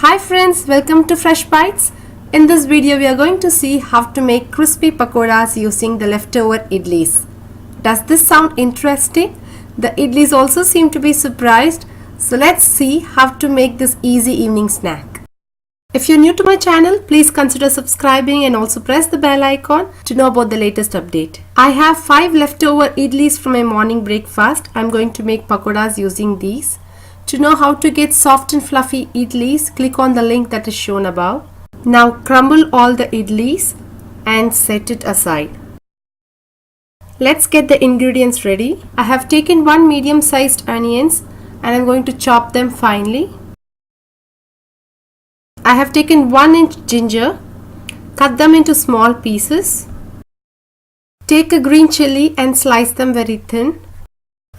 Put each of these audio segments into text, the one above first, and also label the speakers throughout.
Speaker 1: Hi friends, welcome to Fresh Bites. In this video we are going to see how to make crispy pakodas using the leftover idlis. Does this sound interesting? The idlis also seem to be surprised. So let's see how to make this easy evening snack. If you're new to my channel, please consider subscribing and also press the bell icon to know about the latest update. I have 5 leftover idlis from my morning breakfast. I'm going to make pakodas using these. To know how to get soft and fluffy idlis, click on the link that is shown above. Now crumble all the idlis and set it aside. Let's get the ingredients ready. I have taken 1 medium-sized onions and I'm going to chop them finely. I have taken 1 inch ginger, cut them into small pieces. Take a green chilli and slice them very thin.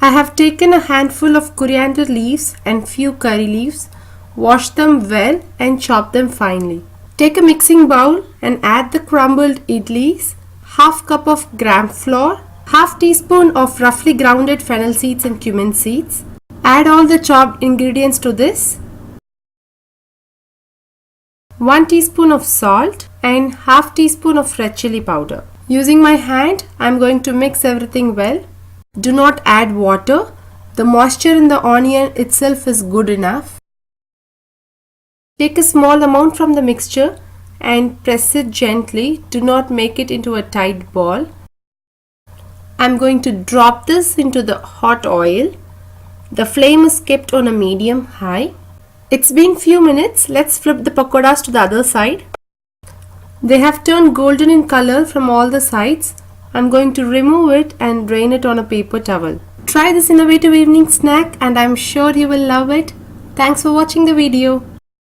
Speaker 1: I have taken a handful of coriander leaves and few curry leaves. Wash them well and chop them finely. Take a mixing bowl and add the crumbled idlis, half cup of gram flour, half teaspoon of roughly grounded fennel seeds and cumin seeds. Add all the chopped ingredients to this. 1 teaspoon of salt and half teaspoon of red chili powder. Using my hand, I am going to mix everything well. Do not add water. The moisture in the onion itself is good enough. Take a small amount from the mixture and press it gently. Do not make it into a tight ball. I am going to drop this into the hot oil. The flame is kept on a medium high. It's been few minutes. Let's flip the pakodas to the other side. They have turned golden in color from all the sides. I'm going to remove it and drain it on a paper towel. Try this innovative evening snack and I'm sure you will love it. Thanks for watching the video.